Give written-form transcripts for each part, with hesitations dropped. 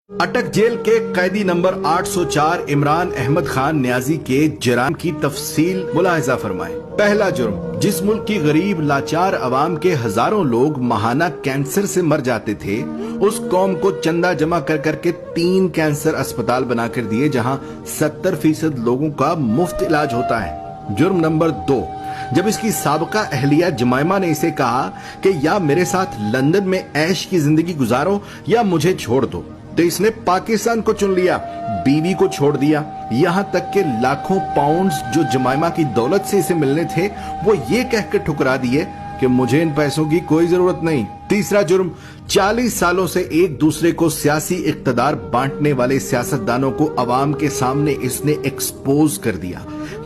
اٹک jail کے قیدی number 804 Imran Ahmad Khan نیازی کے جرائم کی تفصیل ملاحظہ فرمائیں۔ پہلا جرم، جس ملک کی غریب لاچار عوام کے ہزاروں لوگ ماہانہ کینسر سے مر جاتے تھے، اس قوم کو چندہ جمع کر کے 3 کینسر اسپتال بنا کر دیے جہاں 70% لوگوں کا مفت علاج ہوتا ہے۔ جرم نمبر 2، جب اس کی سابقہ اہلیہ جمائمہ نے اسے کہا کہ یا میرے ساتھ لندن میں عیش کی زندگی گزارو یا مجھے چھوڑ دو، تو اس نے پاکستان کو چن لیا، بیوی کو چھوڑ دیا، یہاں تک کہ لاکھوں پاؤنڈز جو جمائمہ کی دولت سے اسے ملنے تھے وہ یہ کہہ کے ٹھکرا دیے کہ مجھے ان پیسوں کی کوئی ضرورت نہیں۔ تیسرا جرم، 40 سالوں سے ایک دوسرے کو سیاسی اقتدار بانٹنے والے سیاستدانوں کو عوام کے سامنے اس نے ایکسپوز کر دیا۔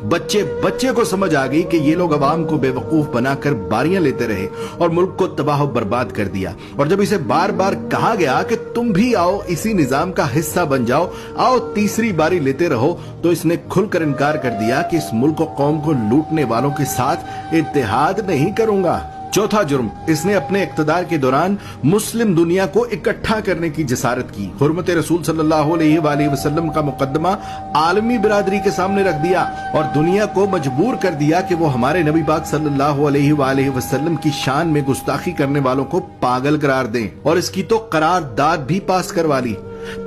بچے کو سمجھ آ گئی کہ یہ لوگ عوام کو بے وقوف بنا کر باریاں لیتے رہے اور ملک کو تباہ و برباد کر دیا، اور جب اسے بار بار کہا گیا کہ تم بھی آؤ اسی نظام کا حصہ بن جاؤ، آؤ تیسری باری لیتے رہو، تو اس نے کھل کر انکار کر دیا کہ اس ملک و قوم کو لوٹنے والوں کے ساتھ اتحاد نہیں کروں گا۔ چوتھا جرم، اس نے اپنے اقتدار کے دوران مسلم دنیا کو اکٹھا کرنے کی جسارت کی، حرمت رسول صلی اللہ علیہ وآلہ وسلم کا مقدمہ عالمی برادری کے سامنے رکھ دیا اور دنیا کو مجبور کر دیا کہ وہ ہمارے نبی پاک صلی اللہ علیہ وآلہ وسلم کی شان میں گستاخی کرنے والوں کو پاگل قرار دیں، اور اس کی تو قرارداد بھی پاس کروا لی۔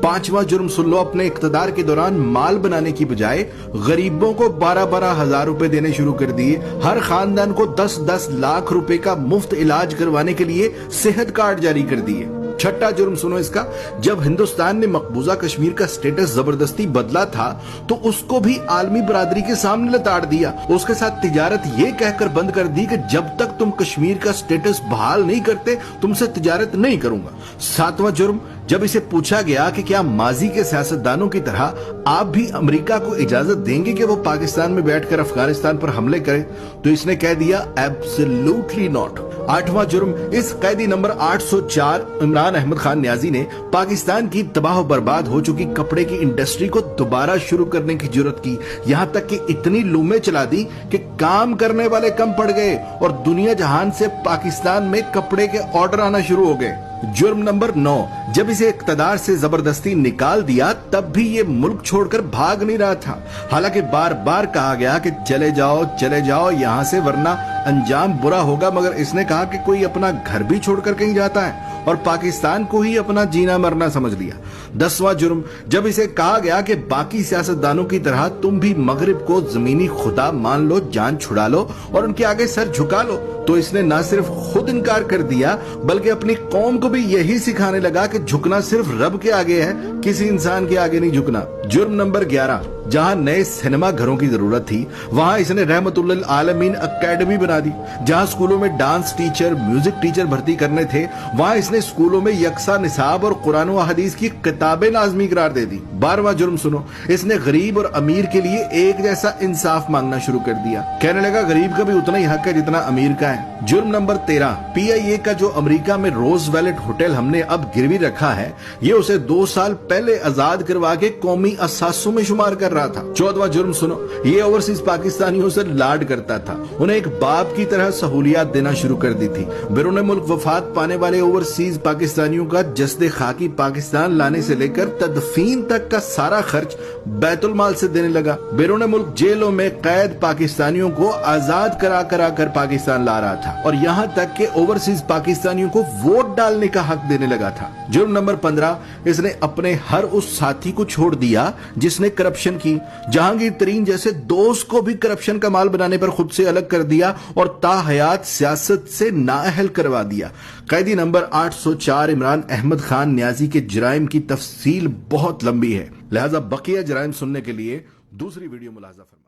پانچواں جرم سن لو، اپنے اقتدار کے دوران مال بنانے کی بجائے غریبوں کو 12 ہزار روپے دینے شروع کر دیے، ہر خاندان کو 10 لاکھ روپے کا مفت علاج کروانے کے لیے صحت کارڈ جاری کر دیے۔ چھٹا جرم سنو اس کا، جب ہندوستان نے مقبوضہ کشمیر کا سٹیٹس زبردستی بدلا تھا تو اس کو بھی عالمی برادری کے سامنے لتاڑ دیا، اس کے ساتھ تجارت یہ کہہ کر بند کر دی کہ جب تک تم کشمیر کا سٹیٹس بحال نہیں کرتے تم سے تجارت نہیں کروں گا۔ ساتواں جرم، جب اسے پوچھا گیا کہ کیا ماضی کے سیاستدانوں کی طرح آپ بھی امریکہ کو اجازت دیں گے کہ وہ پاکستان میں بیٹھ کر افغانستان پر حملے کرے، تو اس نے کہہ دیا ایبسلیوٹلی ناٹ۔ آٹھواں جرم، اس قیدی نمبر 804 عمران احمد خان نیازی نے پاکستان کی تباہ و برباد ہو چکی کپڑے کی انڈسٹری کو دوبارہ شروع کرنے کی جرت کی، یہاں تک کہ اتنی لومیں چلا دی کہ کام کرنے والے کم پڑ گئے اور دنیا جہان سے پاکستان میں کپڑے کے آرڈر آنا شروع ہو گئے۔ جرم نمبر 9، جب اسے اقتدار سے زبردستی نکال دیا تب بھی یہ ملک چھوڑ کر بھاگ نہیں رہا تھا، حالانکہ بار بار کہا گیا کہ چلے جاؤ یہاں سے ورنہ انجام برا ہوگا، مگر اس نے کہا کہ کوئی اپنا گھر بھی چھوڑ کر کہیں جاتا ہے اور پاکستان کو ہی اپنا جینا مرنا سمجھ لیا۔ 10واں جرم، جب اسے کہا گیا کہ باقی سیاستدانوں کی طرح تم بھی مغرب کو زمینی خدا مان لو، جان چھڑا لو اور ان کے آگے سر جھکا لو، تو اس نے نہ صرف خود انکار کر دیا بلکہ اپنی قوم کو بھی یہی سکھانے لگا کہ جھکنا صرف رب کے آگے ہے، کسی انسان کے آگے نہیں جھکنا۔ جرم نمبر 11، جہاں نئے سینما گھروں کی ضرورت تھی وہاں اس نے رحمت للعالمین اکیڈمی بنا دی، جہاں اسکولوں میں ڈانس ٹیچر، میوزک ٹیچر بھرتی کرنے تھے وہاں اس نے اسکولوں میں یکساں نصاب اور قرآن و حدیث کی کتابیں لازمی قرار دے دی۔ 12واں جرم سنو، اس نے غریب اور امیر کے لیے ایک جیسا انصاف مانگنا شروع کر دیا، کہنے لگا غریب کا بھی اتنا ہی حق ہے جتنا امیر کا ہے۔ جرم نمبر 13، PIA کا جو امریکہ میں روز ویلٹ ہوٹل ہم نے اب گروی رکھا ہے، یہ اسے 2 سال پہلے آزاد کروا کے قومی اثاثوں میں شمار کر رہا تھا۔ 14واں جرم سنو، یہ اوورسیز پاکستانیوں سے لاڈ کرتا تھا، انہیں ایک باپ کی طرح سہولیات دینا شروع کر دی تھی۔ بیرون ملک وفات پانے والے اوورسیز پاکستانیوں کا جسد خاکی پاکستان لانے سے لے کر تدفین تک کا سارا خرچ بیت المال سے دینے لگا۔ بیرون ملک جیلوں میں قید پاکستانیوں کو آزاد کرا کر پاکستان لا رہا تھا، اور یہاں تک کہ اوورسیز پاکستانیوں کو ووٹ ڈالنے کا حق دینے لگا تھا۔ جرم نمبر 15، اس نے اپنے ہر اس ساتھی کو چھوڑ دیا جس نے کرپشن کی، جہانگیر ترین جیسے دوست کو بھی کرپشن کا مال بنانے پر خود سے الگ کر دیا اور تا حیات سیاست سے نااہل کروا دیا۔ قیدی نمبر 804 عمران احمد خان نیازی کے جرائم کی تفصیل بہت لمبی ہے، لہذا بقیہ جرائم سننے کے لیے دوسری ویڈیو ملاحظہ فرمائیں۔